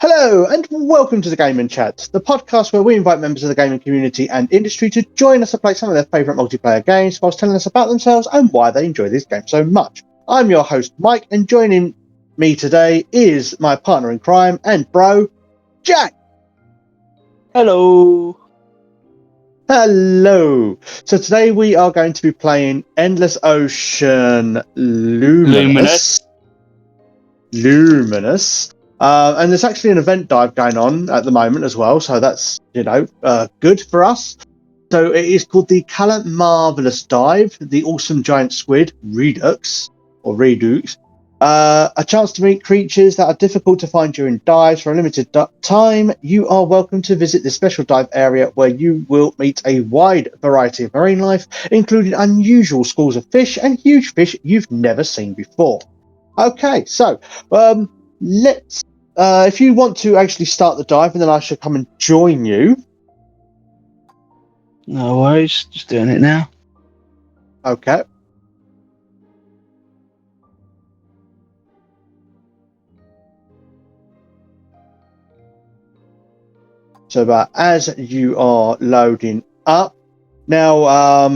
Hello and welcome to the Gaming Chat, the podcast where we invite members of the gaming community and industry to join us to play some of their favourite multiplayer games whilst telling us about themselves and why they enjoy these games so much. I'm your host Mike, and joining me today is my partner in crime and bro, Jack. Hello. Hello. So today we are going to be playing Endless Ocean Luminous. And there's actually an event dive going on at the moment as well, so that's good for us. So it is called the Cala Marvelous Dive, the Awesome Giant Squid Redux. A chance to meet creatures that are difficult to find during dives for a limited time. You are welcome to visit this special dive area where you will meet a wide variety of marine life, including unusual schools of fish and huge fish you've never seen before. Okay, so let's. If you want to actually start the dive, and then I should come and join you. No worries, just doing it now. Okay. So, as you are loading up, now,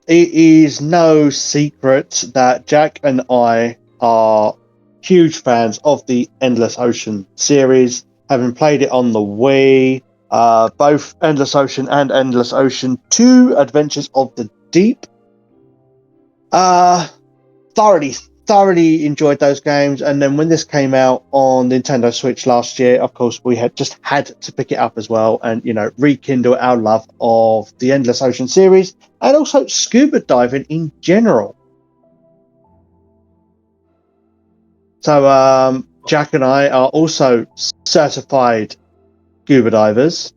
it is no secret that Jack and I are huge fans of the Endless Ocean series, having played it on the Wii, both Endless Ocean and Endless Ocean 2 Adventures of the Deep. Thoroughly enjoyed those games, and then when this came out on Nintendo Switch last year, of course we had to pick it up as well, and rekindle our love of the Endless Ocean series and also scuba diving in general. So Jack and I are also certified scuba divers,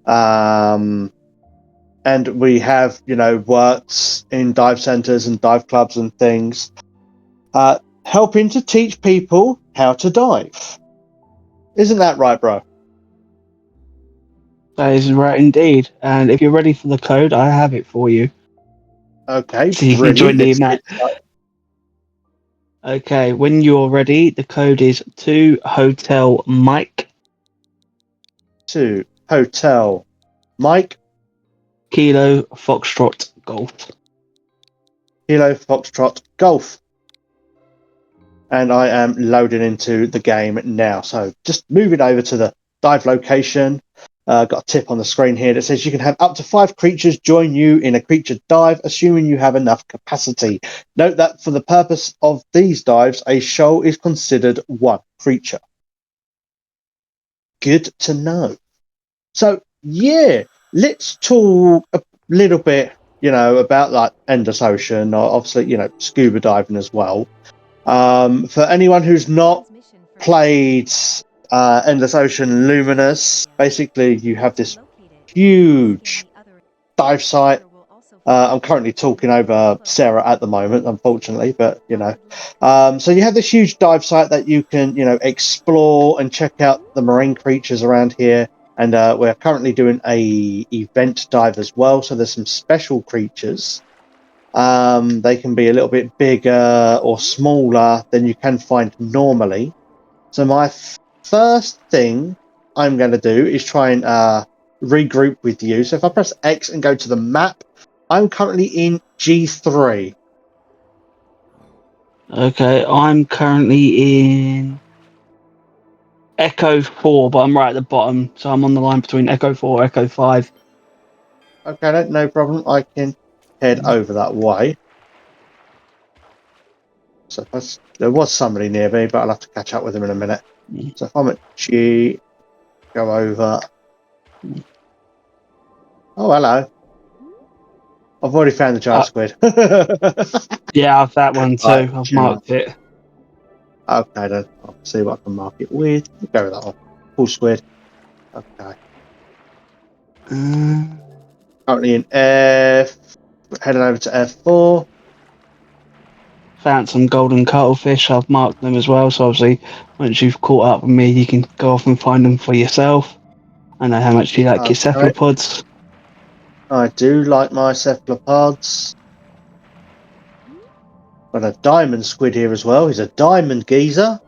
and we have worked in dive centers and dive clubs and things, helping to teach people how to dive. Isn't that right, bro? That is right indeed. And if you're ready for the code, I have it for you. Okay, So you can join the event. Okay, when you're ready, the code is 2 Hotel Mike. 2 Hotel Mike. Kilo Foxtrot Golf. Kilo Foxtrot Golf. And I am loading into the game now. So just moving over to the dive location. Got a tip on the screen here that says you can have up to 5 creatures join you in a creature dive, assuming you have enough capacity. Note that for the purpose of these dives, a shoal is considered 1 creature. Good to know. So, yeah, let's talk a little bit, about like Endless Ocean, or obviously, scuba diving as well. For anyone who's not played Endless Ocean Luminous, basically you have this huge dive site. I'm currently talking over Sarah at the moment, unfortunately, but so you have this huge dive site that you can explore and check out the marine creatures around here. And we're currently doing a event dive as well, so there's some special creatures. They can be a little bit bigger or smaller than you can find normally. So my first thing I'm going to do is try and regroup with you. So if I press X and go to the map, I'm currently in G3. Okay, I'm currently in Echo 4, but I'm right at the bottom. So I'm on the line between Echo 4 and Echo 5. Okay, no problem. I can head over that way. So there was somebody near me, but I'll have to catch up with him in a minute. So if I'm at G, go over. Oh, hello. I've already found the giant squid. Yeah, I've that one too. Right, I've marked it. Okay, then. I'll see what I can mark it with. We'll go with that one. Full squid. Okay. Currently in F. Heading over to F4. Found some golden cuttlefish. I've marked them as well. So obviously, once you've caught up with me, you can go off and find them for yourself. I know how much you like your cephalopods. I do like my cephalopods. Got a diamond squid here as well. He's a diamond geezer.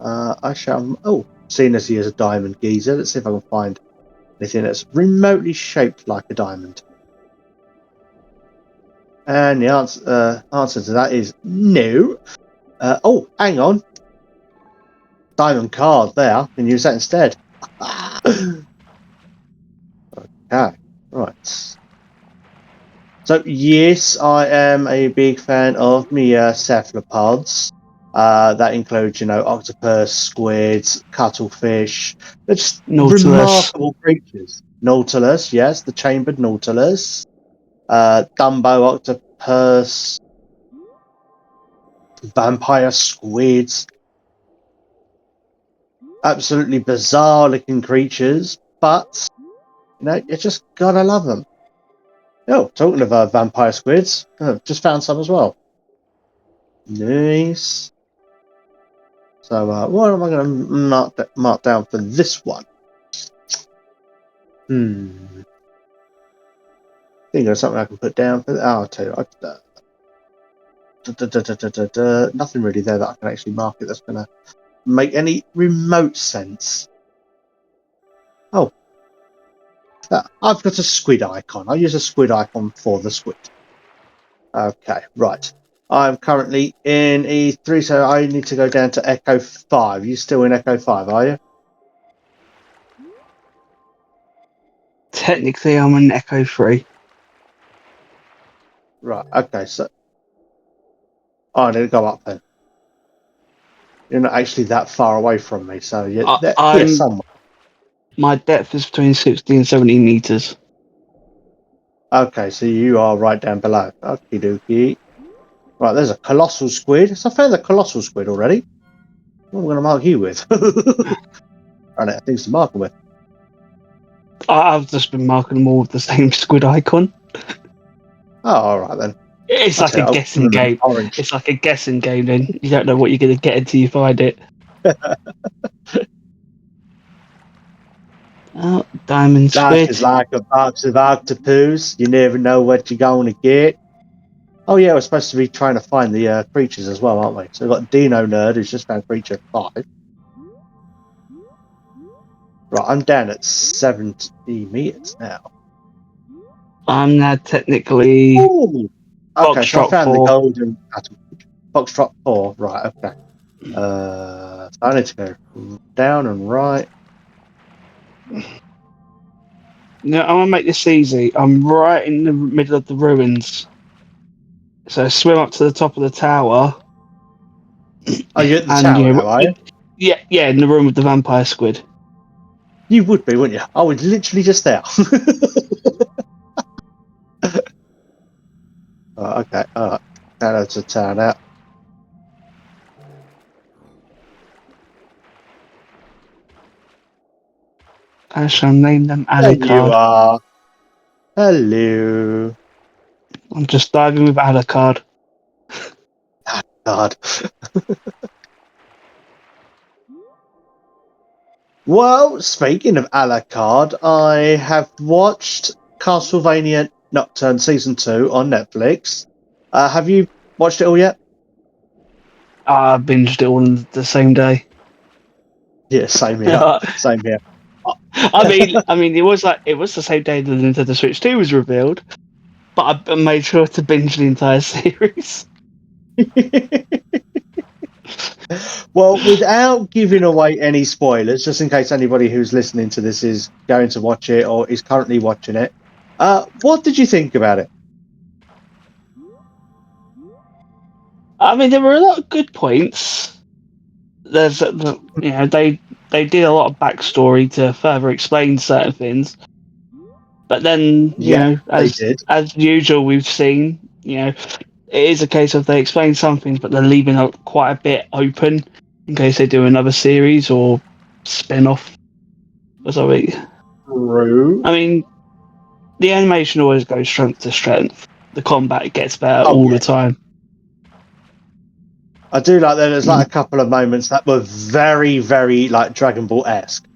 I shall. Oh, seeing as he is a diamond geezer, let's see if I can find anything that's remotely shaped like a diamond. And the answer to that is no. Oh, hang on. Diamond card there. I can use that instead. Okay, right. So, yes, I am a big fan of me cephalopods. That includes, octopus, squids, cuttlefish. They're just Nautilus. remarkable creatures. Nautilus, yes, the chambered nautilus. Dumbo octopus, vampire squids. Absolutely bizarre looking creatures, but you just gotta love them. Oh, talking of vampire squids, I've just found some as well. Nice. So, what am I going to mark down for this one? Think of something I can put down for. I'll tell you. Nothing really there that I can actually mark it that's going to make any remote sense. Oh, I've got a squid icon. I use a squid icon for the squid. Okay, right. I'm currently in E3, so I need to go down to Echo 5. You still in Echo 5, are you? Technically, I'm an Echo 3. Right, okay, so I need to go up then. You're not actually that far away from me, so you're here somewhere. My depth is between 60 and 70 meters. Okay, so you are right down below. Okie dokie. Right, there's a colossal squid. So I found the colossal squid already. What am I going to mark you with? Run out of things to mark them with. I've just been marking them all with the same squid icon. Oh, all right then. It's like a guessing game. Orange. It's like a guessing game. Then you don't know what you're going to get until you find it. Oh, diamond squid. Life is like a box of octopus. You never know what you're going to get. Oh yeah, we're supposed to be trying to find the creatures as well, aren't we? So we've got Dino Nerd who's just found creature 5. Right, I'm down at 70 meters now. I'm now technically. Ooh. Okay, so I found 4. the golden Foxtrot 4. Right, okay. So I need to go down and right. No, I'm gonna make this easy. I'm right in the middle of the ruins. So swim up to the top of the tower. Oh, you're at the tower now, are you? Yeah, in the room with the vampire squid. You would be, wouldn't you? I was literally just there. Oh, okay, alright. Now that's a tower now. I shall name them There you Alucard. are. Hello. I'm just diving with Alucard. Oh, God. Well, speaking of Alucard, I have watched Castlevania Nocturne Season 2 on Netflix. Have you watched it all yet? I binged it all on the same day. Yeah, same here. Same here. I mean, it was the same day the Nintendo Switch 2 was revealed, but I made sure to binge the entire series. Well, without giving away any spoilers, just in case anybody who's listening to this is going to watch it or is currently watching it, what did you think about it? I mean, there were a lot of good points. They did a lot of backstory to further explain certain things. But then, as usual, we've seen, it is a case of they explain some things, but they're leaving quite a bit open in case they do another series or spin-off or something. True. I mean, the animation always goes strength to strength. The combat gets better all the time. I do like that. There's like a couple of moments that were very, very like Dragon Ball-esque.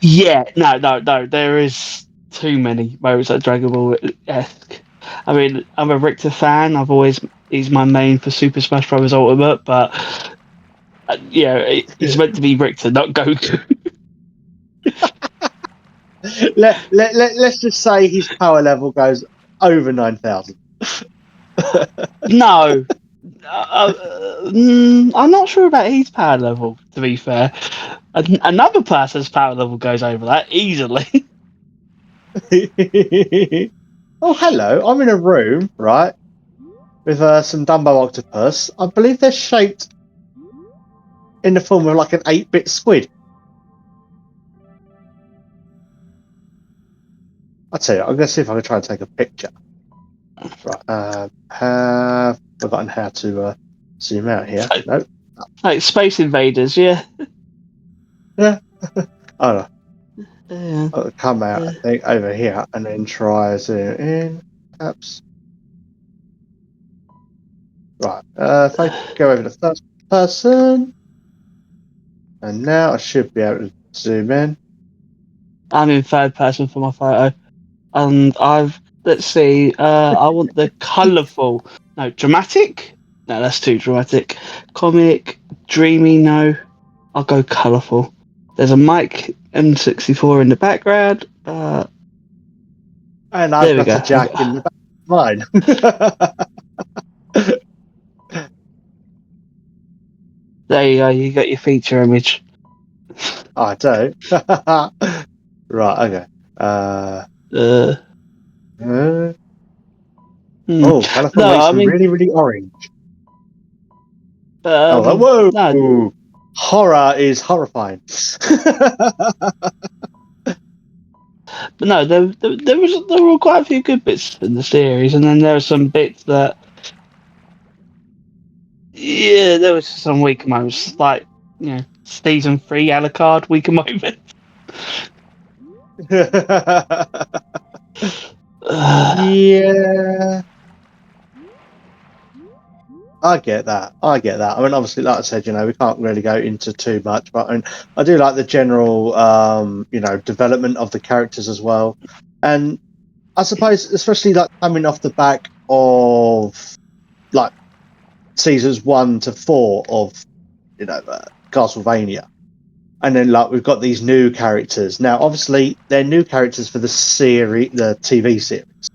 Yeah, no. There is too many moments like Dragon Ball-esque. I mean, I'm a Richter fan. He's my main for Super Smash Bros. Ultimate, but He's meant to be Richter, not Goku. Let's just say his power level goes over 9,000. No. I'm not sure about his power level, to be fair. Another person's power level goes over that easily. Oh, hello. I'm in a room, right, with some Dumbo octopus. I believe they're shaped in the form of like an 8-bit squid. I'll tell you, I'm going to see if I can try and take a picture. Right, have forgotten how to zoom out here. Nope. Like Space Invaders, yeah. Yeah. Oh, no. Yeah. I'll come out, I think, over here and then try zoom in. Perhaps. Right. If I go over to first person, and now I should be able to zoom in. I'm in third person for my photo. And let's see, I want the colourful. No, dramatic? No, that's too dramatic. Comic, dreamy, no. I'll go colourful. There's a mic M64 in the background. And I've There we got a go. jack in the back of mine. There you go, you got your feature image. I do. Right, okay. Uh, Uh, hmm. oh, colourful No, makes I them mean, really, really orange. Whoa! no. Horror is horrifying. But no, there were quite a few good bits in the series, and then there were some bits that, yeah, there was some weaker moments, like season 3 Alucard weaker moments. Yeah, I get that. I get that. I mean, obviously, like I said, we can't really go into too much, but I do like the general, development of the characters as well. And I suppose, especially like coming off the back of like seasons 1 to 4 of, Castlevania. And then like we've got these new characters. Now, obviously, they're new characters for the TV series.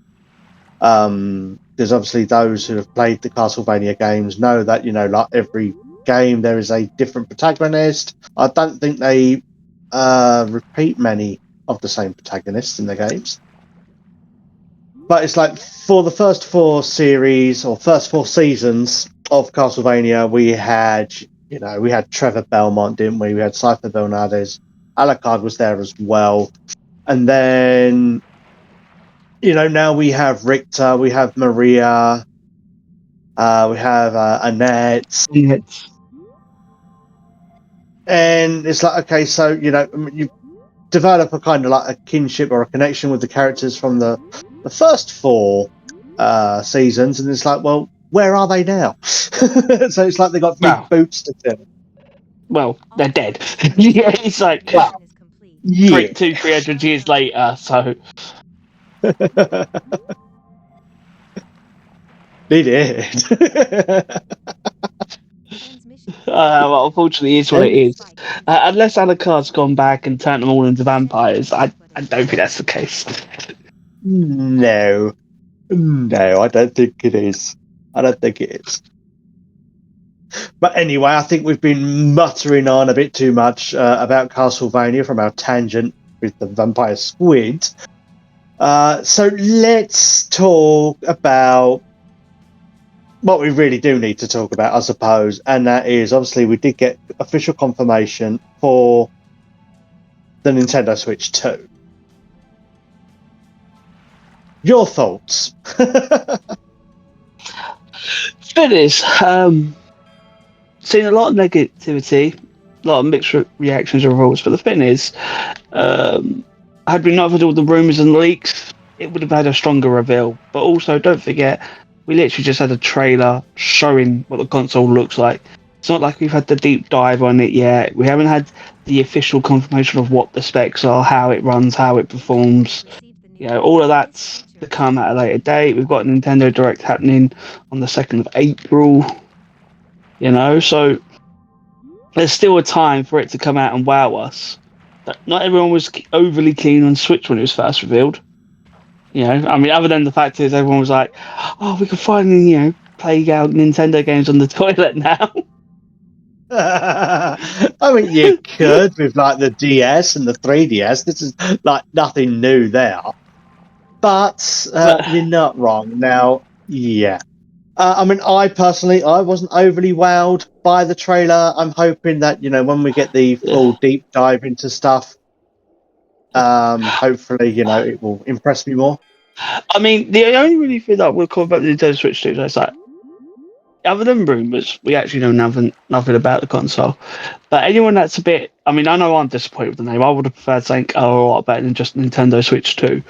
Because obviously those who have played the Castlevania games know that, like every game there is a different protagonist. I don't think they repeat many of the same protagonists in the games. But it's like for the first 4 series or first 4 seasons of Castlevania, we had Trevor Belmont, didn't we? We had Cypher Bernardes. Alucard was there as well. And then now we have Richter, we have Maria, we have Annette, and it's like, okay, so you develop a kind of like a kinship or a connection with the characters from the first 4 seasons, and it's like, well, where are they now? So it's like they got new boots to fill. Well, they're dead. Yeah, it's like Wow. Yeah. 300 years later, so. They did. Well, unfortunately, it's what it is. Unless Alucard's gone back and turned them all into vampires, I don't think that's the case. No, I don't think it is. I don't think it is. But anyway, I think we've been muttering on a bit too much about Castlevania from our tangent with the vampire squid. So let's talk about what we really do need to talk about, I suppose, and that is obviously we did get official confirmation for the Nintendo Switch 2. Your thoughts? It is. Seen a lot of negativity, a lot of mixed reactions and reports, but the thing is, had we not had all the rumours and leaks, it would have had a stronger reveal. But also, don't forget, we literally just had a trailer showing what the console looks like. It's not like we've had the deep dive on it yet. We haven't had the official confirmation of what the specs are, how it runs, how it performs. All of that's to come at a later date. We've got Nintendo Direct happening on the 2nd of April. So there's still a time for it to come out and wow us. But not everyone was overly keen on Switch when it was first revealed. You know, I mean, other than the fact is everyone was like, "Oh, we can finally, play out Nintendo games on the toilet now." I mean, you could with like the DS and the 3DS. This is like nothing new there. But But you're not wrong. Now, yeah. I mean, I personally, I wasn't overly wowed by the trailer. I'm hoping that, when we get the full deep dive into stuff, hopefully, it will impress me more. I mean, the only really thing that we'll call about the Nintendo Switch 2 is like, other than rumours, we actually know nothing about the console. But anyone that's a bit, I mean, I know I'm disappointed with the name. I would have preferred something a lot better than just Nintendo Switch 2.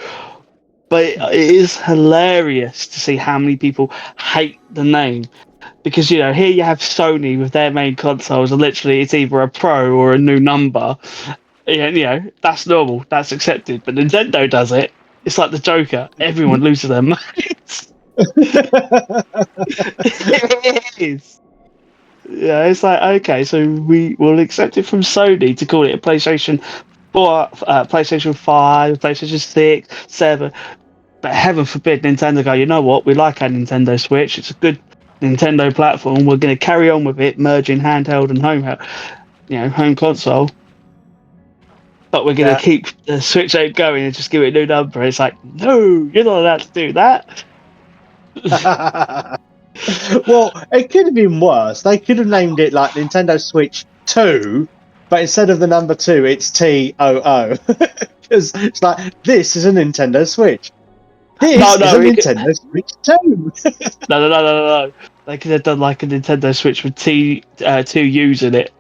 But it is hilarious to see how many people hate the name. Because, here you have Sony with their main consoles, and literally it's either a Pro or a new number. That's normal, that's accepted. But Nintendo does it. It's like the Joker. Everyone loses their minds. It is. Yeah, it's like, okay, so we will accept it from Sony to call it a PlayStation 4, PlayStation 5, PlayStation 6, 7. But heaven forbid Nintendo go, you know what, we like our Nintendo Switch. It's a good Nintendo platform. We're going to carry on with it, merging handheld and home console. But we're going to Yeah. keep the Switch 8 going and just give it a new number. It's like, no, you're not allowed to do that. Well, it could have been worse. They could have named it like Nintendo Switch 2, but instead of the number 2, it's TOO. Because it's like, this is a Nintendo Switch. No, This is no, a Nintendo Switch 2. no. They could have done like a Nintendo Switch with two U's in it.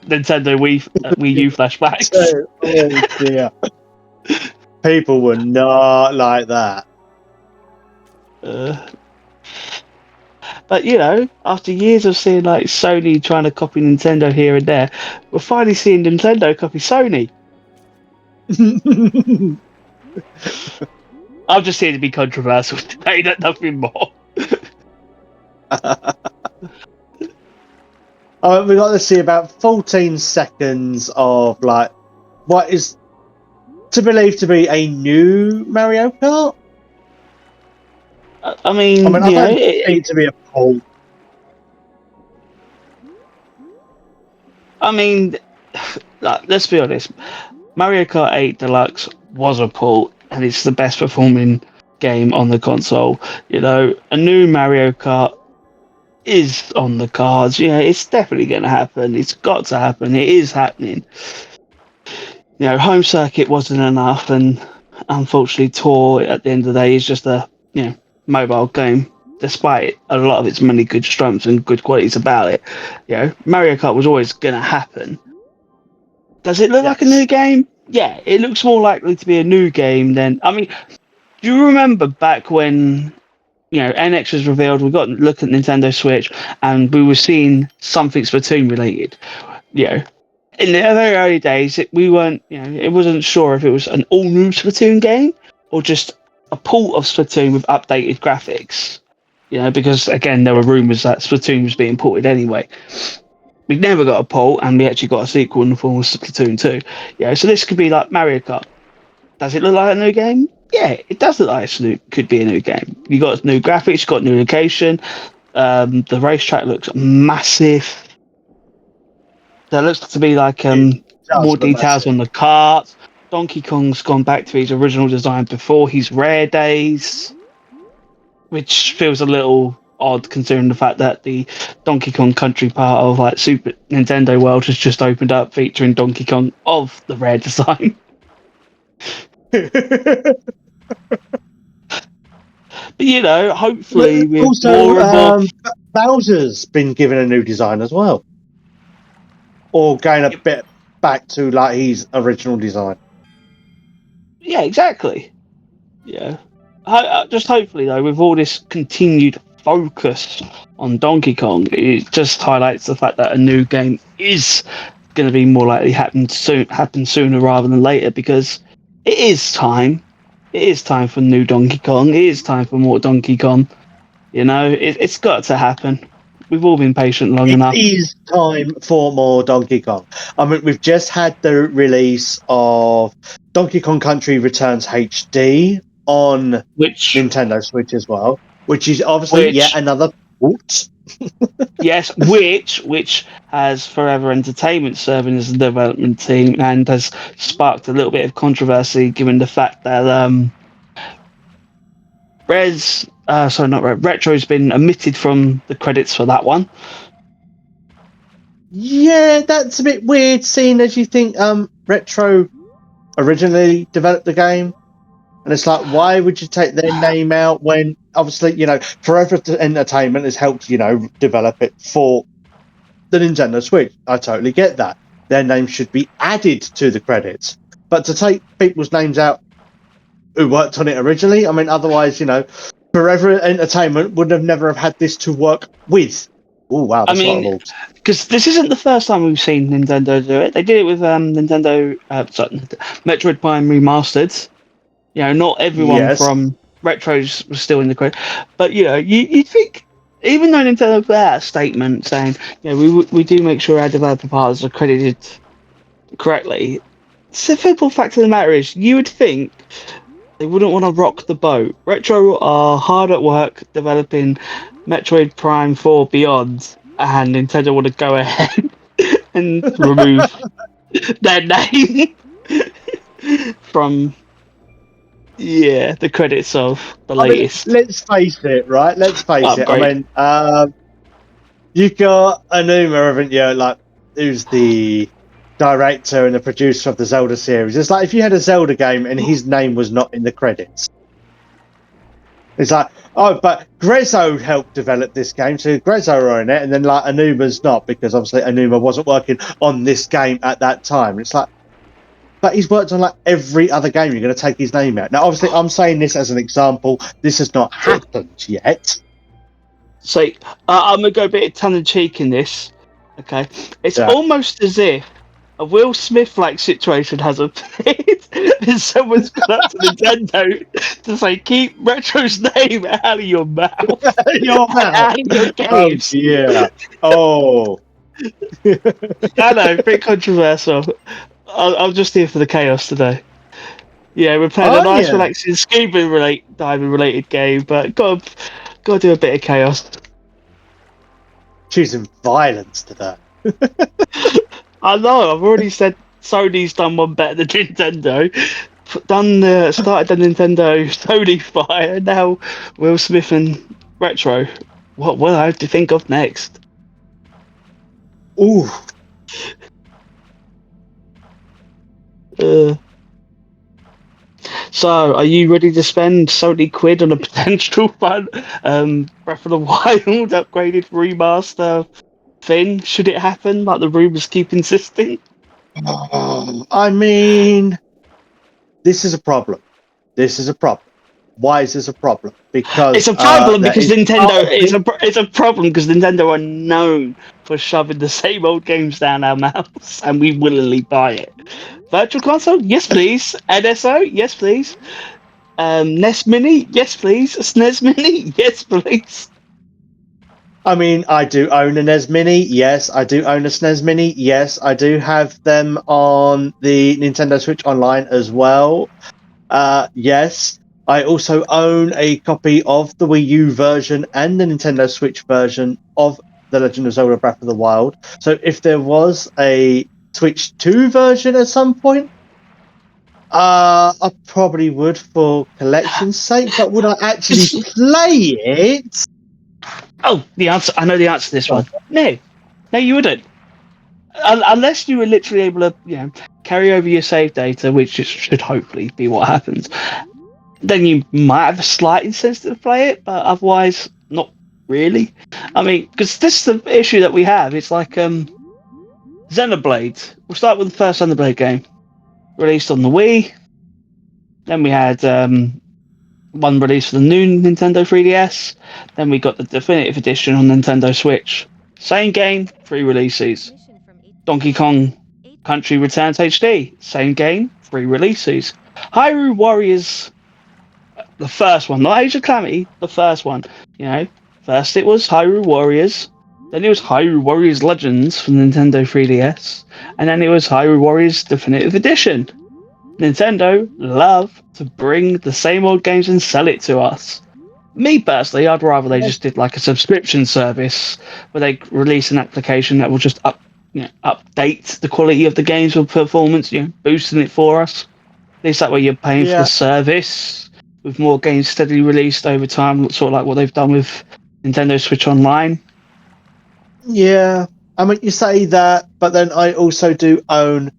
Nintendo Wii U flashbacks. Oh, dear. People were not like that. But after years of seeing like Sony trying to copy Nintendo here and there, we're finally seeing Nintendo copy Sony. I'm just here to be controversial today, nothing more. We got to see about 14 seconds of like what is to believe to be a new Mario Kart. I mean, I don't think it to be a port. I mean, let's be honest. Mario Kart 8 Deluxe was a port, and it's the best performing game on the console. A new Mario Kart is on the cards. It's definitely going to happen. It's got to happen. It is happening. Home circuit wasn't enough, and unfortunately, Tour at the end of the day is just a mobile game. Despite a lot of its many good strengths and good qualities about it, Mario Kart was always going to happen. Does it look like a new game? Yeah, it looks more likely to be a new game than. I mean, do you remember back when NX was revealed? We got a look at Nintendo Switch, and we were seeing something Splatoon related. In the very early days, we weren't. It wasn't sure if it was an all new Splatoon game or just a port of Splatoon with updated graphics. Because again, there were rumors that Splatoon was being ported anyway. We never got a port, and we actually got a sequel in the form of Splatoon 2. So this could be like Mario Kart. Does it look like a new game? Yeah, it does look like it could be a new game. You got new graphics, you got new location. The racetrack looks massive. There looks to be like more details on the carts. Donkey Kong's gone back to his original design before his Rare days, which feels a little odd considering the fact that the Donkey Kong Country part of like Super Nintendo World has just opened up, featuring Donkey Kong of the Rare design. But hopefully with also, more and more. Bowser's been given a new design as well, or going a bit back to like his original design. Yeah, exactly. Yeah. Just hopefully, though, with all this continued focus on Donkey Kong, it just highlights the fact that a new game is going to be more likely happen sooner rather than later, because it is time. It is time for new Donkey Kong. It is time for more Donkey Kong. It's got to happen. We've all been patient long It enough. is time for more Donkey Kong. I mean, we've just had the release of Donkey Kong Country Returns HD on Which, Nintendo Switch as well, which is obviously yet which, another port. yes, which has Forever Entertainment serving as the development team and has sparked a little bit of controversy given the fact that sorry, not Red, Retro's been omitted from the credits for that one. Yeah, that's a bit weird, seeing as you think Retro originally developed the game. And it's like, why would you take their name out when obviously, Forever Entertainment has helped, develop it for the Nintendo Switch? I totally get that. Their name should be added to the credits. But to take people's names out who worked on it originally, I mean, otherwise, Forever Entertainment would have never have had this to work with. Oh, wow, I that's a lot of mean, balls. because this isn't the first time we've seen Nintendo do it. They did it with Metroid Prime Remastered. Not everyone Yes. from Retros was still in the credit, but you'd think, even though Nintendo put out a statement saying, we do make sure our developer partners are credited correctly. The simple fact of the matter is, you would think they wouldn't want to rock the boat. Retro are hard at work developing Metroid Prime 4 Beyond, and Nintendo want to go ahead and remove their name from the credits of the I mean, latest let's face it, right? Let's face it. I upgrade. mean, you've got Anuma, haven't you? Like, who's the director and the producer of the Zelda series. It's like if you had a Zelda game and his name was not in the credits. It's like, oh, but Grezzo helped develop this game, so Grezzo are in it, and then like Anuma's not, because obviously Anuma wasn't working on this game at that time. It's like, but he's worked on like every other game. You're going to take his name out. Now, obviously, I'm saying this as an example. This has not happened yet. So I'm gonna go a bit tongue in cheek in this. Okay, it's Yeah. almost as if a Will Smith like situation has appeared, and someone's gone up to Nintendo to say, "Keep Retro's name out of your mouth, Your mouth. out of your Oh, games." yeah. Oh. I know, a bit controversial. I'm just here for the chaos today. Yeah, we're playing a Oh, nice, yeah. relaxing scuba diving related game, but got to do a bit of chaos. Choosing violence today. I know. I've already said Sony's done one better than Nintendo. Started the Nintendo Sony fire. Now Will Smith and Retro. What will I have to think of next? Ooh. Uh, so, are you ready to spend £70 on a potential fun Breath of the Wild upgraded remaster thing? Should it happen, like the rumors keep insisting? I mean, this is a problem. This is a problem. Why is this a problem? It's Because a problem there because is part Nintendo. of me. It's a problem because Nintendo are known for shoving the same old games down our mouths, and we willingly buy it. Virtual console, yes please. NSO, yes please. NES Mini, yes please. SNES Mini, yes please. I mean, I do own a NES Mini. Yes, I do own a SNES Mini. Yes, I do have them on the Nintendo Switch Online as well. Yes, I also own a copy of the Wii U version and the Nintendo Switch version of The Legend of Zelda Breath of the Wild. So if there was a Switch 2 version at some point, I probably would for collection's sake, but would I actually play it? Oh, the answer. I know the answer to this one. No, no, you wouldn't. Unless you were literally able to, carry over your save data, which should hopefully be what happens. Then you might have a slight incentive to play it, but otherwise, not really. I mean, because this is the issue that we have. It's like Xenoblade. We'll start with the first Xenoblade game, released on the Wii. Then we had one released for the new Nintendo 3DS. Then we got the definitive edition on Nintendo Switch. Same game, 3 releases. Donkey Kong Country Returns HD. Same game, 3 releases. Hyrule Warriors, the first one, not Age of Calamity, the first one. First it was Hyrule Warriors. Then it was Hyrule Warriors Legends for Nintendo 3DS, and then it was Hyrule Warriors Definitive Edition. Nintendo love to bring the same old games and sell it to us. Me personally, I'd rather they just did like a subscription service where they release an application that will just update the quality of the games with performance, boosting it for us. At least that way you're paying for the Yeah, service with more games steadily released over time, sort of like what they've done with Nintendo Switch Online. yeah. I mean, you say that, but then I also do own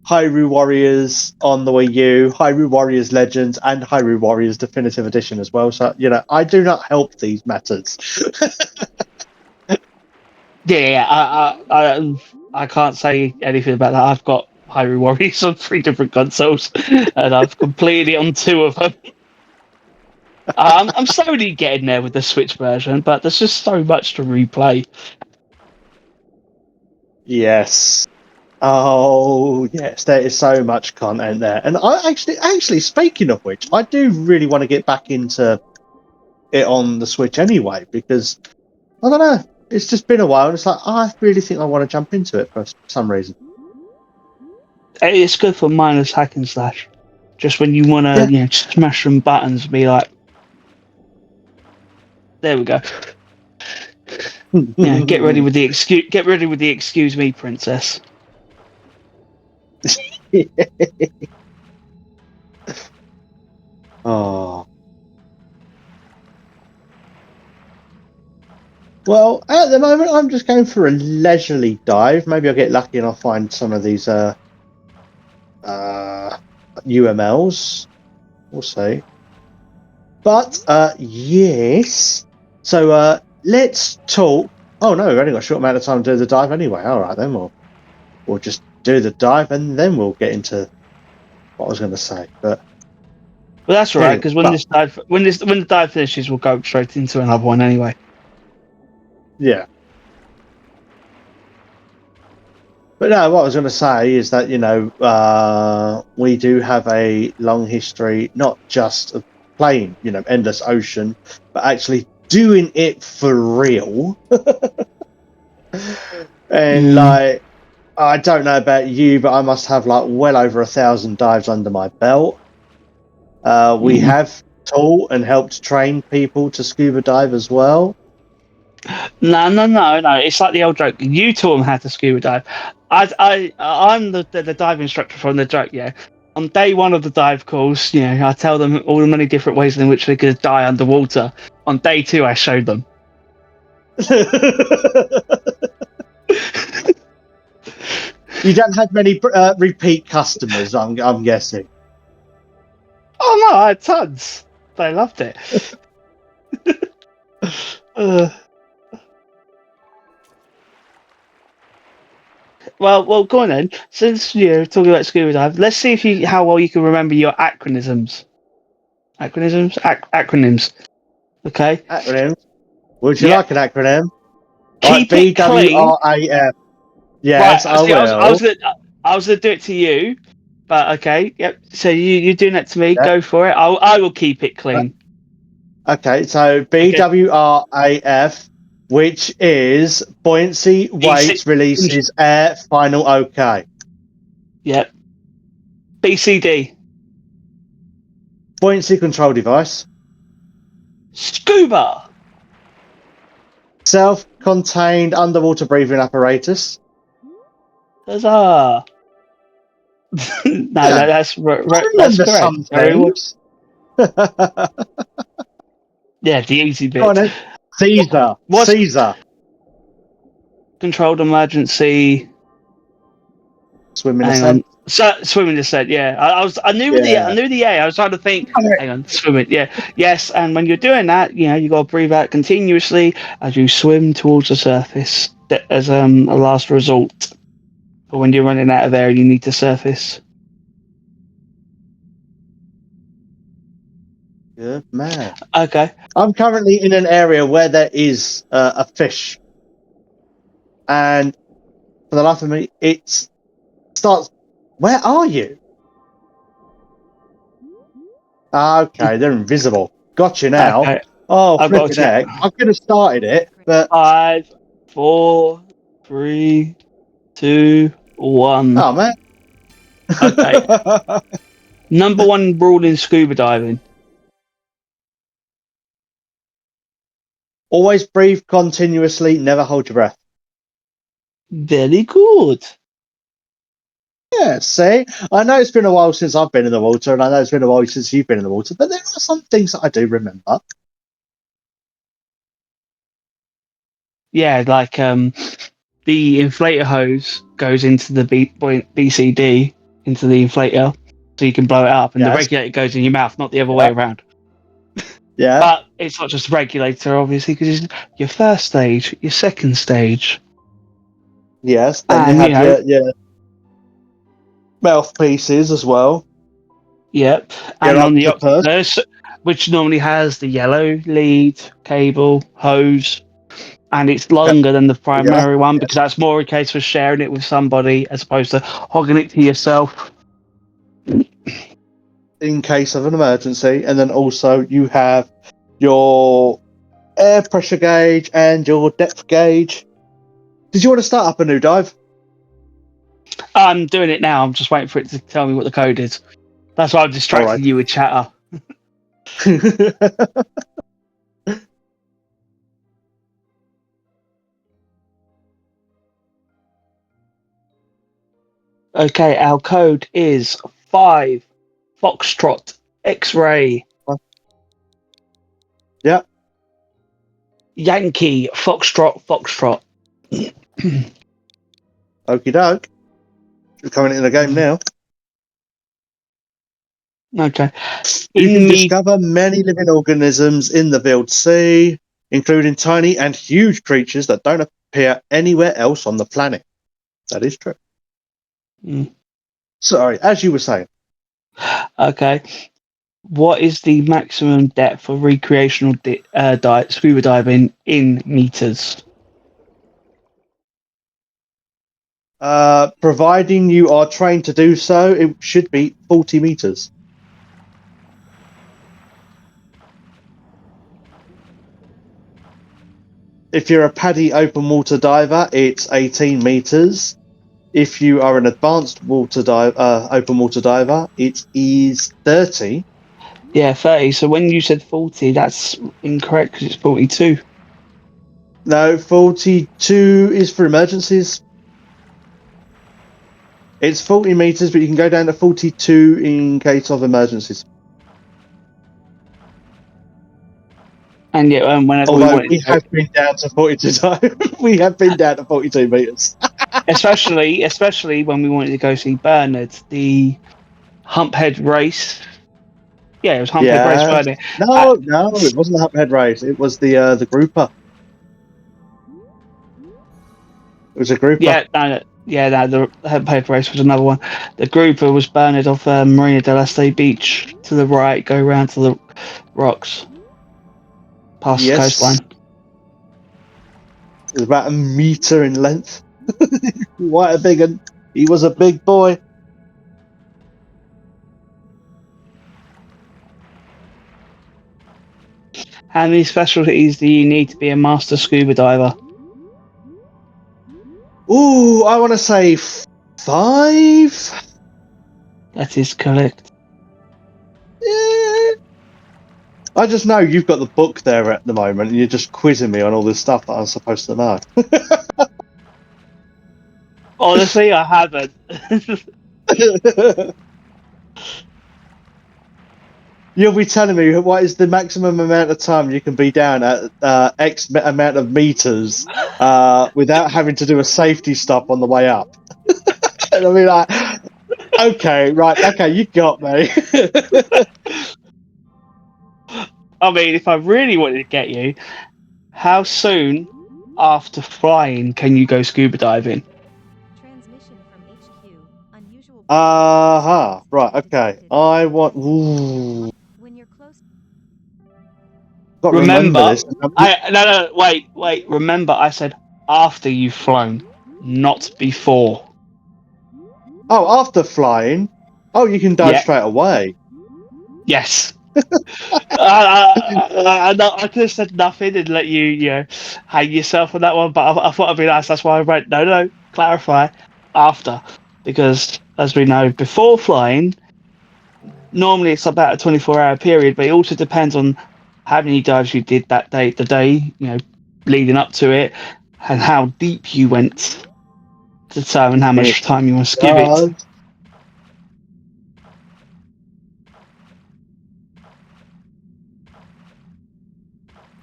Hyrule Warriors on the Wii U, Hyrule Warriors Legends, and Hyrule Warriors Definitive Edition as well. So, I do not help these matters. Yeah, I can't say anything about that. I've got Hyrule Warriors on 3 different consoles, and I've completed it on 2 of them. I'm slowly getting there with the Switch version, but there's just so much to replay. Yes. Oh, yes, there is so much content there. And I actually, speaking of which, I do really want to get back into it on the Switch anyway, because I don't know, it's just been a while, and it's like, I really think I want to jump into it for some reason. It's good for mindless hack and slash. Just when you want Yeah. to, smash some buttons and be like, there we go. Yeah, get ready with the excuse. Get ready with the excuse me, princess. Oh. Well, at the moment, I'm just going for a leisurely dive. Maybe I'll get lucky and I'll find some of these UMLs. We'll see. But yes. So let's talk. Oh no, we've only got a short amount of time to do the dive anyway. All right, then we'll just do the dive and then we'll get into what I was going to say. But that's all right, anyway, because when the dive finishes, we'll go straight into another one anyway. yeah. But no, what I was going to say is that we do have a long history, not just of playing Endless Ocean, but actually doing it for real. And like, I don't know about you, but I must have like well over 1,000 dives under my belt. We have taught and helped train people to scuba dive as well. No. It's like the old joke. You taught them how to scuba dive. I'm the dive instructor from the joke. Yeah. On day one of the dive course, I tell them all the many different ways in which they could die underwater. On day 2, I showed them. You don't have many repeat customers, I'm guessing. Oh no, I had tons. They loved it. Well, go on then. Since you're talking about scuba dive, let's see how well you can remember your acronyms. Acronyms. Okay. Acronym. Would you Yeah. like an acronym? Right, Keep it clean. BWRAF. Right. Yes, I See, will. I was gonna do it to you, but okay. Yep. So you're doing that to me. Yep. Go for it. I will keep it clean. Okay, so Okay. BWRAF, which is buoyancy, weights, releases, air, final, okay. Yep. BCD. Buoyancy control device. Scuba. Self-contained underwater breathing apparatus. Huzzah. No, Yeah, that's I that's remember correct. some Very well. things. Yeah, the easy Go on bit. then. Caesar. What's Caesar. controlled emergency? Swimming Hang on. ascent. So swimming descent. Yeah, I knew Yeah. I knew the A. I was trying to think. Hang on, swimming. Yeah, yes. And when you're doing that, you got to breathe out continuously as you swim towards the surface. As a last resort. But when you're running out of air, you need to surface. Good man. Okay. I'm currently in an area where there is a fish, and for the life of me, it starts. Where are you? Okay, they're invisible. Got you now. Okay. Oh, I've got flipping to. heck! I could have started it, but 5, 4, 3, 2, 1. Oh man. Okay. Number one rule in scuba diving. Always breathe continuously. Never hold your breath. Very good. Yeah, see, I know it's been a while since I've been in the water, and I know it's been a while since you've been in the water, but there are some things that I do remember. Yeah, like the inflator hose goes into the BCD into the inflator, so you can blow it up, and the Yes, regulator goes in your mouth, not the other way yeah, around. yeah, But it's not just a regulator, obviously, because it's your first stage, your second stage, yes. Then you and have your mouthpieces as well. yep, Your and on the octopus. octopus, which normally has the yellow lead, cable, hose, and it's Yep. longer than the Yeah, primary one yes. because that's more a case for sharing it with somebody as opposed to hogging it to yourself. In case of an emergency, and then also you have your air pressure gauge and your depth gauge. Did you want to start up a new dive? I'm doing it now. I'm just waiting for it to tell me what the code is. That's why I'm All right. distracting you with chatter. Okay, our code is 5 Foxtrot X-ray Yeah. Yankee Foxtrot Foxtrot. Okie doke. We're coming into the game now. Okay. You can In me, discover many living organisms in the Wild Sea, including tiny and huge creatures that don't appear anywhere else on the planet. That is true. Mm, Sorry, as you were saying, okay. What is the maximum depth of recreational scuba diving in meters? providing you are trained to do so, it should be 40 meters. If you're a PADI open water diver, it's 18 meters. If you are an advanced open water diver, it is 30. Yeah, 30. So when you said 40, that's incorrect because it's 42. No, 42 is for emergencies. It's 40 meters, but you can go down to 42 in case of emergencies. And yet, whenever we Although wanted we to go, have been down to 42 times, we have been down to 42 meters. especially when we wanted to go see Bernard, the Humphead race. Yeah, it was Humphead race Yes. Friday. No, no, it wasn't the Huphead race. It was the grouper. It was a grouper. No, the Humphead race was another one. The grouper was Bernard off Marina del Este Beach to the right, go round to the rocks, past the Yes. coastline. It was about a meter in length. Quite a big one. He was a big boy. How many specialties do you need to be a master scuba diver? Ooh, I want to say 5. That is correct. Yeah. I just know you've got the book there at the moment, and you're just quizzing me on all this stuff that I'm supposed to know. Honestly, I haven't. You'll be telling me what is the maximum amount of time you can be down at X amount of meters without having to do a safety stop on the way up. And I mean, like, okay, right, okay, you got me. I mean, if I really wanted to get you, how soon after flying can you go scuba diving? Transmission from HQ. Unusual. Right, okay. I want. Ooh, When you're close. got to remember Remember, this. no, wait. Remember, I said after you've flown, not before. Oh, after flying. Oh, you can dive Yeah, straight away. yes. I could have said nothing and let you hang yourself on that one, but I thought it'd be nice. That's why I went, no, clarify after. Because, as we know, before flying, normally it's about a 24-hour period, but it also depends on how many dives you did that day, the day, leading up to it, and how deep you went to determine how It much time you want to give it. does.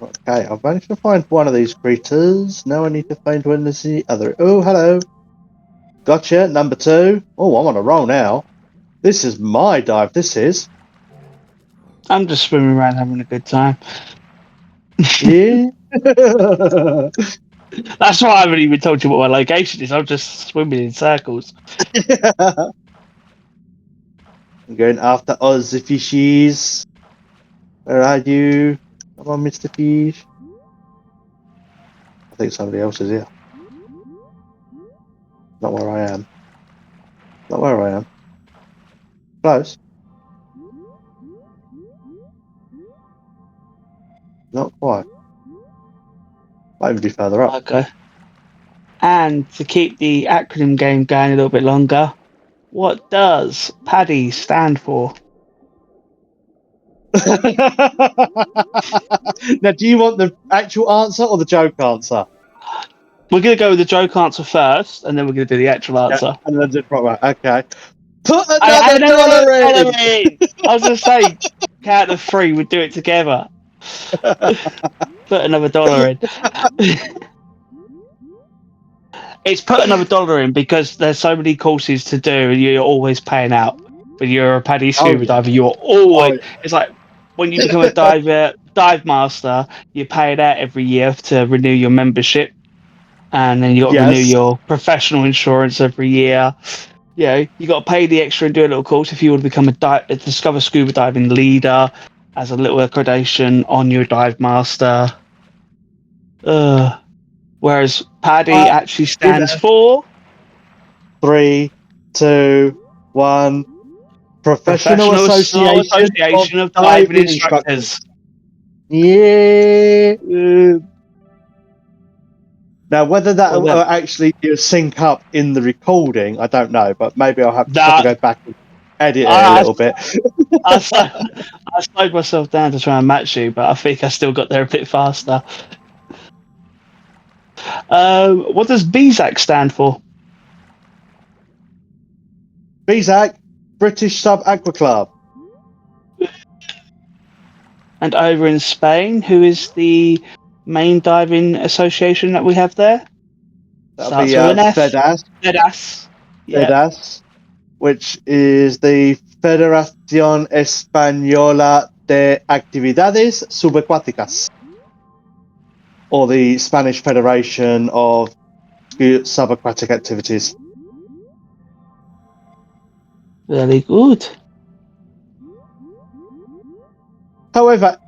Okay, I've managed to find one of these creatures. Now I need to find one of the other. Oh, hello. Gotcha, number 2. Oh, I'm on a roll now. This is my dive, this is. I'm just swimming around having a good time. Yeah. That's why I haven't even told you what my location is. I'm just swimming in circles. I'm going after Oz fishies. Where are you? Come on, Mr. Fish. I think somebody else is here. Not where I am. Not where I am. Close. Not quite. Might even be further up. Okay. And to keep the acronym game going a little bit longer, what does PADDY stand for? Now, do you want the actual answer or the joke answer? We're going to go with the joke answer first, and then we're going to do the actual Yeah, answer. and then the proper. Okay. Put I another know what dollar dollar in. in. I was going to say, count of 3, we'd do it together. Put another dollar in. It's put another dollar in because there's so many courses to do, and you're always paying out. When you're a PADDY Oh scuba yeah. diver, you're Oh always. It's like when you become a dive master, you pay it out every year to renew your membership, and then you got to renew yes. your professional insurance every year. You got to pay the extra and do a little course if you want to become a Discover Scuba Diving leader as a little accreditation on your dive master. Whereas PADDY actually In stands for 3, 2, 1. Professional Professional Association of Association of Diving Diving Instructors. Instructors. Yeah. Uh, Now, whether that well will then, actually sync up in the recording, I don't know, but maybe I'll have to that go back and edit it a I, little bit. I, I slowed myself down to try and match you, but I think I still got there a bit faster. What does BZAC stand for? BZAC, British Sub Aqua Club. And over in Spain, who is the main diving association that we have there? That'll be Starts with an F. FEDAS, FEDAS. Yeah. FEDAS, which is the Federación Española de Actividades Subacuáticas, or the Spanish Federation of Subaquatic Activities. Very good. However,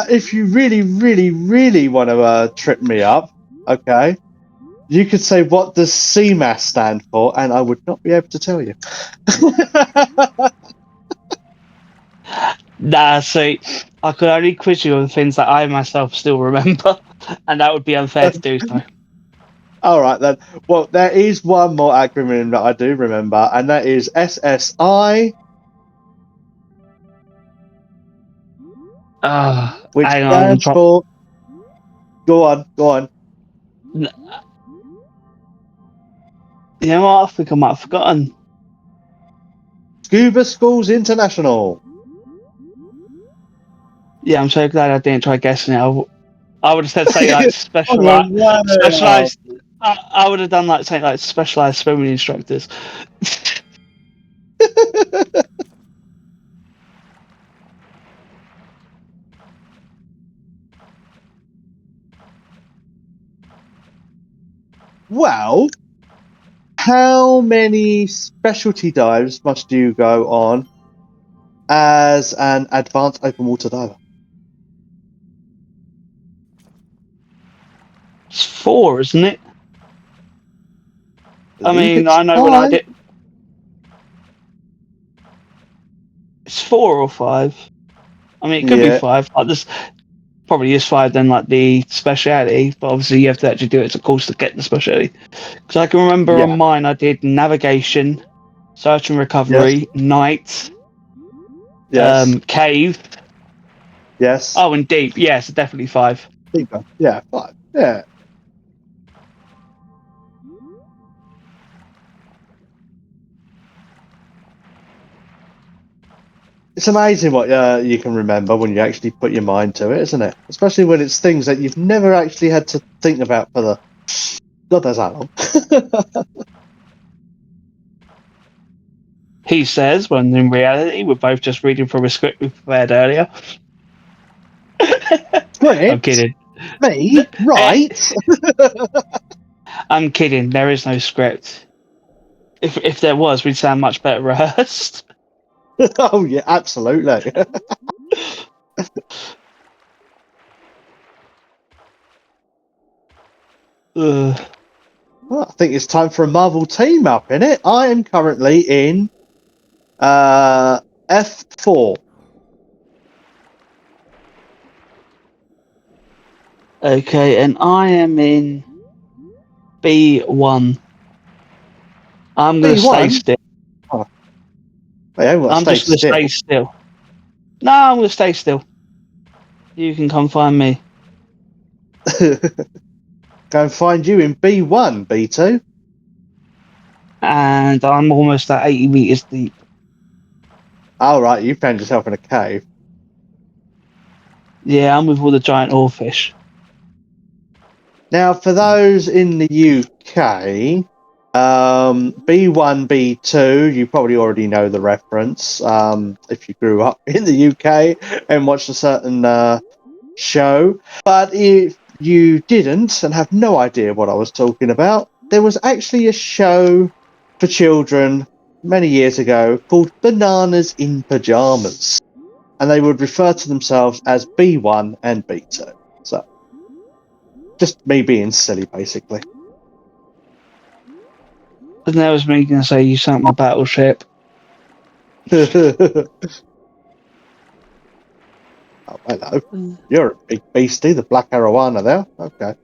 if you really, really, really want to trip me up, okay, you could say, what does CMAS stand for? And I would not be able to tell you. Nah, see, I could only quiz you on things that I myself still remember, and that would be unfair to do so. All right, then. Well, there is one more acronym that I do remember, and that is SSI, which Hang on. stands for. Go on, go on. You know what? I think I might have forgotten. Scuba Schools International. Yeah, I'm so glad I didn't try guessing it. I would have said something like Oh, wow. specialized. I would have done like something like specialized swimming instructors. Well, how many specialty dives must you go on as an advanced open water diver? It's 4, isn't it? I Believe mean, it's I know when I 5. did. It's 4 or 5. I mean, it could be Yeah, 5. Like this probably is 5 then, like the speciality, but obviously you have to actually do it as a course to get the speciality. Because I can remember on yeah, mine I did navigation, search and yes, recovery, night, yes, cave. yes. Oh, and deep. Yes, definitely 5. Deeper. Yeah, 5. Yeah. It's amazing what you can remember when you actually put your mind to it, isn't it? Especially when it's things that you've never actually had to think about for the God knows how long. He says, when in reality we're both just reading from a script we prepared earlier. I'm Script? kidding. Me? Eh, Right? I'm kidding. There is no script. If there was, we'd sound much better rehearsed. Oh yeah, absolutely. Ugh. Well, I think it's time for a Marvel team up, in it. I am currently in F4. Okay, and I am in B1. I'm gonna stay B1? still. Oh, I haven't got to I'm stay just gonna stay still. still. No, I'm gonna stay still. You can come find me. Go and find you in B1, B2. And I'm almost at 80 meters deep. All right, you found yourself in a cave. Yeah, I'm with all the giant oarfish. Now, for those in the UK, B1, B2, you probably already know the reference if you grew up in the UK and watched a certain show. But if you didn't and have no idea what I was talking about, there was actually a show for children many years ago called Bananas in Pajamas. And they would refer to themselves as B1 and B2. So, just me being silly, basically. And that was me gonna say you sank my battleship. Oh, hello. You're a big beastie, the black arowana there. Okay.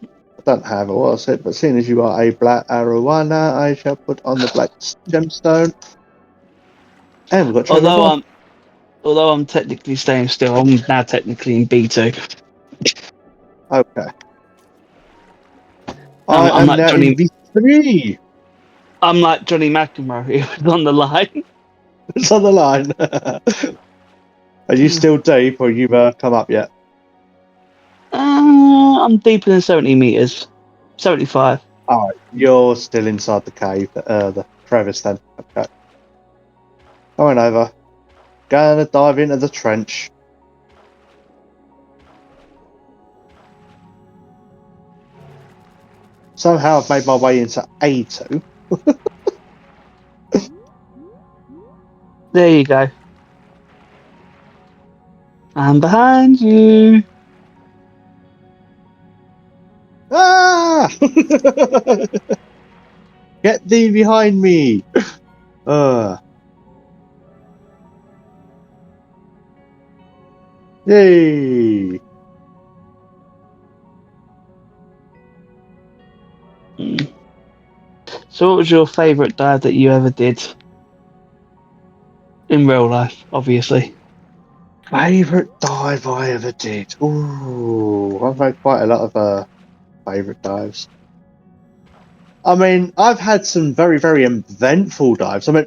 I don't have a what's it, but seeing as you are a black arowana, I shall put on the black gemstone. And we've got Trevor as Although well. I'm although I'm technically staying still, I'm now technically in B2. Okay. I'm, I I'm am like now in Johnny. V3. I'm like Johnny McEnroe who was on the line. It's on the line. Are you still deep or you've come up yet? I'm deeper than 70 meters. 75. Alright, you're still inside the cave, the crevice then. Okay. Going over. Gonna dive into the trench. Somehow I've made my way into A2. There you go. I'm behind you. Ah! Get thee behind me! Uh, yay! Mm. So, what was your favourite dive that you ever did in real life? Obviously. Favourite dive I ever did. Ooh, I've had quite a lot of favourite dives. I mean, I've had some very, very eventful dives. I mean,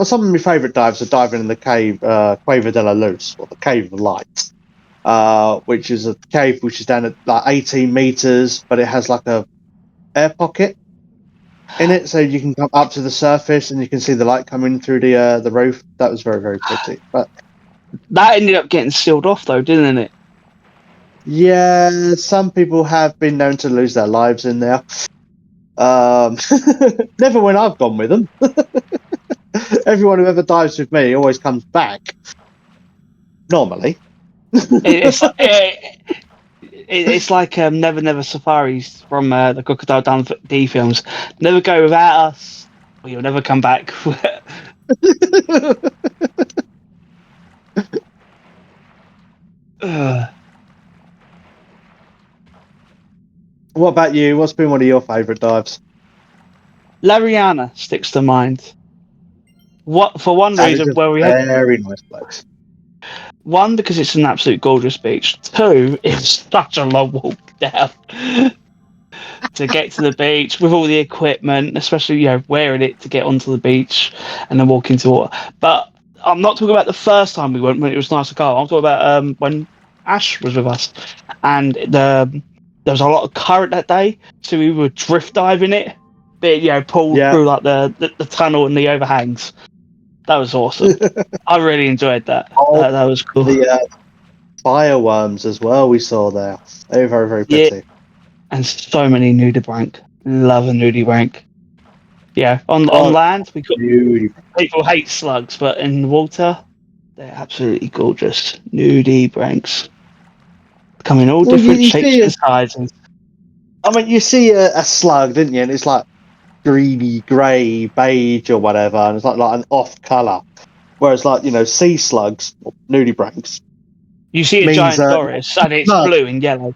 some of my favourite dives are diving in the cave, Cueva de la Luz, or the Cave of Light, which is a cave which is down at like 18 meters, but it has like a air pocket in it, so you can come up to the surface and you can see the light coming through the roof. That was very, very pretty. But That ended up getting sealed off, though, didn't it? yeah, some people have been known to lose their lives in there. Never when I've gone with them. Everyone who ever dives with me always comes back. Normally. It's like, it's like Never Never Safaris from the Crocodile Dundee films. Never go without us, or you'll never come back. What about you? What's been one of your favourite dives? Lariana sticks to mind. What for one That is reason a where we had very nice place. one because it's an absolute gorgeous beach. Two, it's such a long walk down to get to the beach with all the equipment, especially wearing it to get onto the beach and then walk into water. But I'm not talking about the first time we went when it was nice to go. I'm talking about when Ash was with us and there was a lot of current that day, so we were drift diving it, but pulled Yeah. through like the tunnel and the overhangs. That was awesome. I really enjoyed that. Oh, That was cool. the fireworms as well we saw there. They were very, very Yeah, pretty. and so many nudibranch. Love a nudibranch. Yeah, on Oh, land we got beautiful. people hate slugs, but in the water they're absolutely gorgeous. Nudibranchs come in all Well, different you shapes see, and sizes. I mean, you see a slug, didn't you? And it's like greeny, grey, beige, or whatever, and it's like an off colour. Whereas, like sea slugs, or nudibranchs, You see a means giant Doris and it's no, blue and yellow.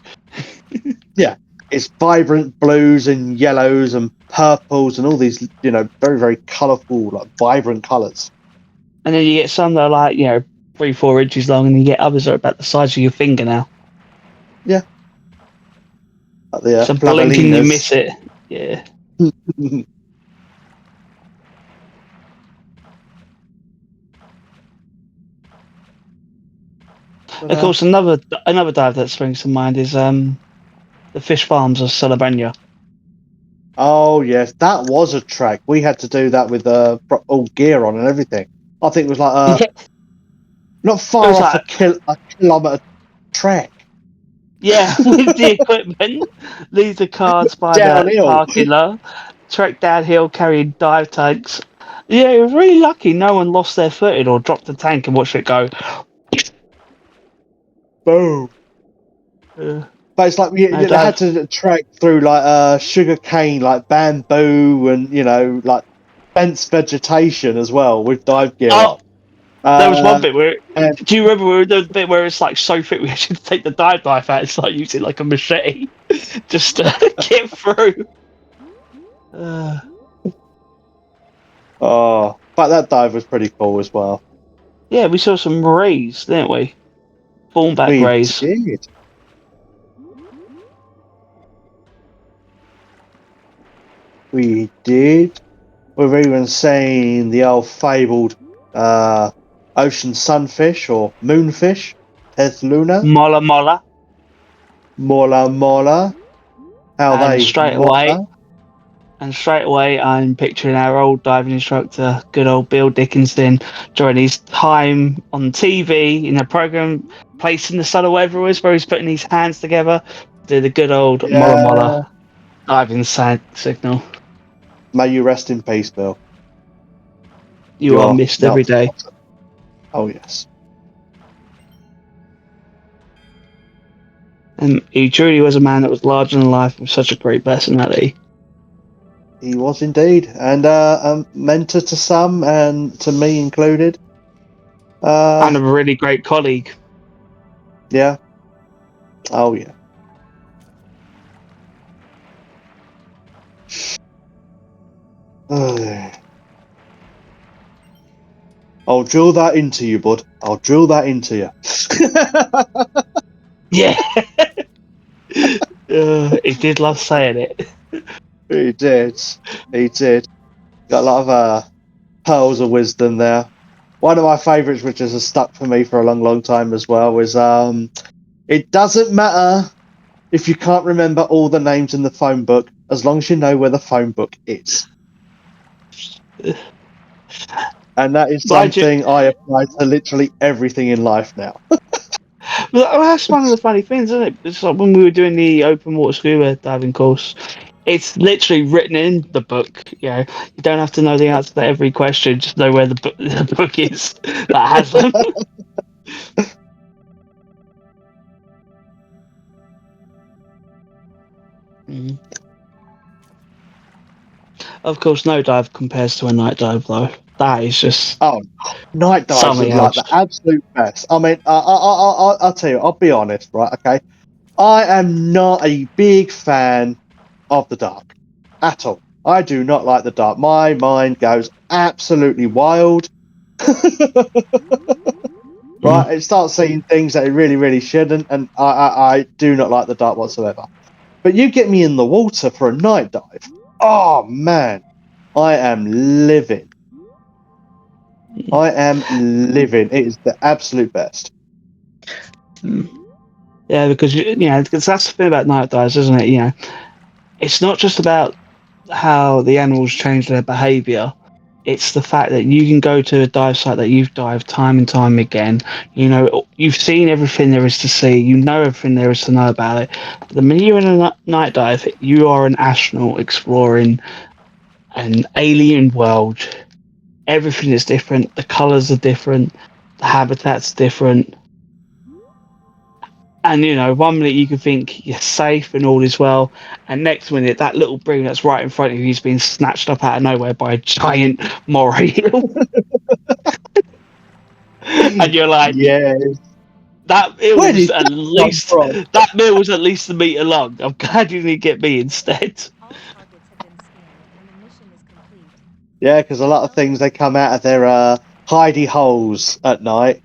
yeah, it's vibrant blues and yellows and purples and all these, very, very colourful, like vibrant colours. And then you get some that are like, 3-4 inches long, and you get others that are about the size of your fingernail. Yeah, like the So blink and you flavelinas. miss it. Yeah. But, Of course, another dive that springs to mind is the fish farms of Celebrania. oh yes, that was a trek. We had to do that with all gear on and everything. I think it was like Yeah, not it far was off like, a kilometre trek yeah, with the equipment, leave the cars by the downhill. parking lot, trek downhill carrying dive tanks. Yeah, it was really lucky no one lost their footing or dropped a tank and watched it go. Boom. Uh, But it's like no they had dive. to trek through like sugar cane, like bamboo, and like dense vegetation as well with dive gear Oh, on. there was one bit where. And Do you remember the bit where it's like so thick we actually had to take the dive knife out and start using like a machete just to get through? Uh, but that dive was pretty cool as well. yeah, we saw some rays, didn't we? Thornback We rays. did. We did. We've even seen the old fabled ocean sunfish or moonfish, pez luna, Mola mola. mola mola. How And they straight away, mola. I'm picturing our old diving instructor, good old Bill Dickinson, during his time on TV in a program, placing the sun over where he's putting his hands together, do the good old mola Yeah. mola diving signal. May you rest in peace, Bill. You You are are missed now every day. forgotten. Oh yes. And he truly was a man that was larger than life with such a great personality. He was indeed, and a mentor to some, and to me included. And a really great colleague. Yeah. Oh yeah. I'll drill that into you, bud. I'll drill that into you. Yeah. He did love saying it. He did. He did. Got a lot of pearls of wisdom there. One of my favourites, which has stuck for me for a long, long time as well, is it doesn't matter if you can't remember all the names in the phone book, as long as you know where the phone book is. And that is Mind you, something I apply to literally everything in life now. well, that's one of the funny things, isn't it? It's like when we were doing the open water scuba diving course, it's literally written in the book. You don't have to know the answer to every question, just know where the book is that has them. Mm. Of course, no dive compares to a night dive, though. That is just Oh, night dives are something like else. the absolute best. I mean, I'll tell you, I'll be honest, right? Okay. I am not a big fan of the dark at all. I do not like the dark. My mind goes absolutely wild. Right, it starts seeing things that it really, really shouldn't, and I do not like the dark whatsoever. But you get me in the water for a night dive. Oh man, I am living. I am living. It is the absolute best. Yeah, because because that's the thing about night dives, isn't it? It's not just about how the animals change their behaviour. It's the fact that you can go to a dive site that you've dived time and time again. You've seen everything there is to see. You know everything there is to know about it. But the minute you're in a night dive, you are an astronaut exploring an alien world. Everything is different. The colours are different. The habitat's different. And 1 minute you can think you're safe and all is well, and next minute that little broom that's right in front of you is being snatched up out of nowhere by a giant moray eel, and you're like, Yes. that eel Where was did at that come least from? that meal was at least a meter long. I'm glad you didn't get me instead. All targets have been scanned and the mission is complete. Yeah, because a lot of things they come out of their hidey holes at night.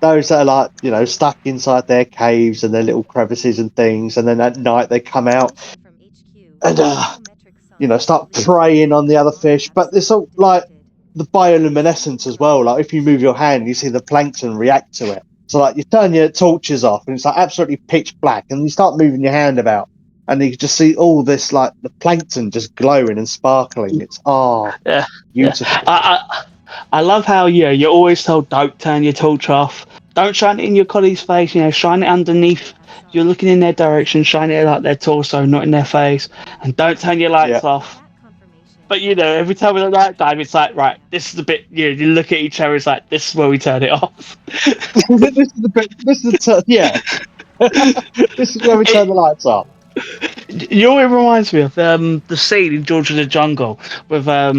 Those that are like stuck inside their caves and their little crevices and things, and then at night they come out Transmission from HQ. and Biometric signs start released preying on the other alarm fish. But it's all like detected. the bioluminescence as well. Like if you move your hand, you see the plankton react to it. So like you turn your torches off, and it's like absolutely pitch black, and you start moving your hand about, and you can just see all this like the plankton just glowing and sparkling. It's Yeah, yeah. beautiful. I love how you're always told don't turn your torch off, don't shine it in your colleague's face. Shine it underneath. You're looking in their direction, shine it like their torso, not in their face, and don't turn your Yeah. lights off. But every time we night dive, it's like, right, this is the bit. You look at each other. It's like, this is where we turn it off. This is the bit. This is yeah. This is where we turn It, the lights off. it reminds me of the scene in George of the Jungle with I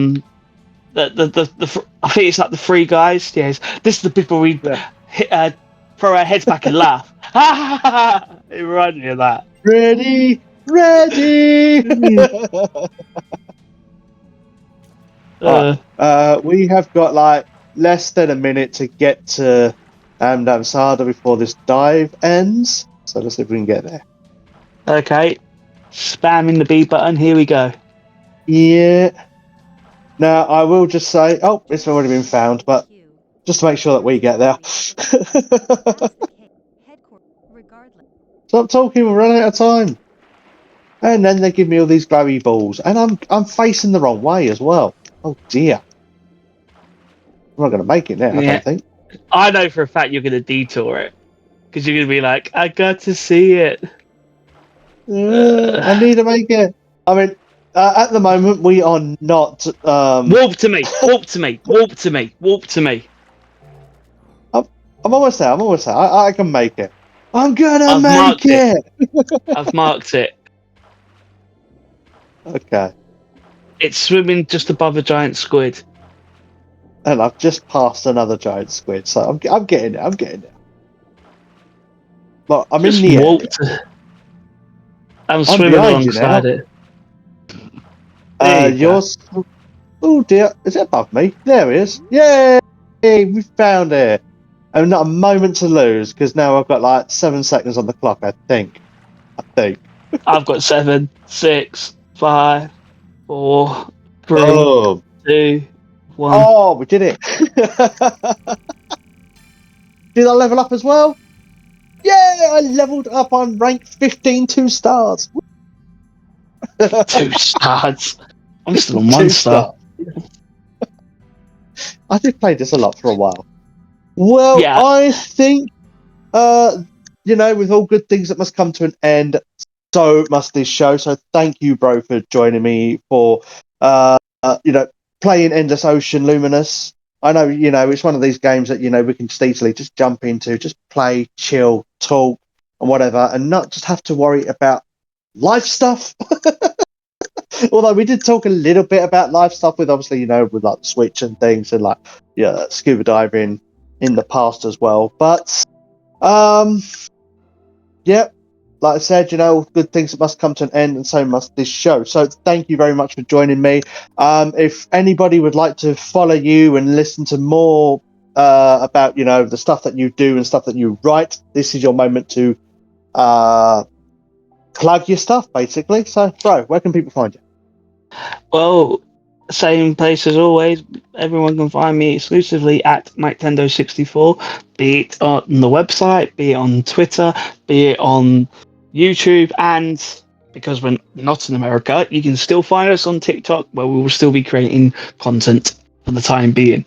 think it's like the three guys. Yes, this is the bit where we Yeah. throw our heads back and laugh. It reminds me of that. Ready, ready. All Uh, right. We have got like less than a minute to get to Damsada before this dive ends. So let's see if we can get there. okay, spamming the B button. Here we go. Yeah. Now I will just say, oh, it's already been found, but just to make sure that we get there. Stop talking. We're running out of time. And then they give me all these glowy balls, and I'm facing the wrong way as well. Oh dear. I'm not going to make it now, I Yeah, don't think. I know for a fact you're going to detour it because you're going to be like, I got to see it. I need to make it. I mean, at the moment, we are not. Warp to me, warp to me, warp to me, warp to me. I'm almost there. I'm almost there. I can make it. I'm going to I've make marked it. it. I've marked it. Okay. It's swimming just above a giant squid. And I've just passed another giant squid, so I'm getting it. I'm getting it. Look, I'm Just in the area. warped. I'm I'm swimming behind you now. alongside it. There you go. You're. Oh dear, is it above me? There it is. Yay! We found it. And not a moment to lose because now I've got like 7 seconds on the clock. I think. I've got 7, 6, 5, 4, 3, Oh, 2, 1. oh, we did it. Did I level up as well? Yeah, I leveled up on rank 15, 2 stars. 2 stars. I'm still on 1 2 star. stars. I did play this a lot for a while. Well, Yeah. I think, with all good things that must come to an end, so must this show. So thank you, bro, for joining me for, playing Endless Ocean Luminous. I know, it's one of these games that, we can just easily just jump into, just play, chill, talk, and whatever, and not just have to worry about life stuff. Although we did talk a little bit about life stuff with obviously, with like the Switch and things and like, scuba diving in the past as well. But, yeah, like I said, good things must come to an end, and so must this show. So thank you very much for joining me. If anybody would like to follow you and listen to more about the stuff that you do and stuff that you write, this is your moment to plug your stuff, basically. So, bro, where can people find you? Well, same place as always. Everyone can find me exclusively at Nintendo64, be it on the website, be it on Twitter, be it on YouTube, and because we're not in America, you can still find us on TikTok, where we will still be creating content for the time being.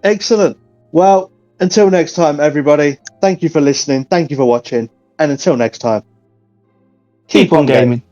Excellent. Well, until next time, everybody, thank you for listening, thank you for watching, and until next time, Keep on gaming.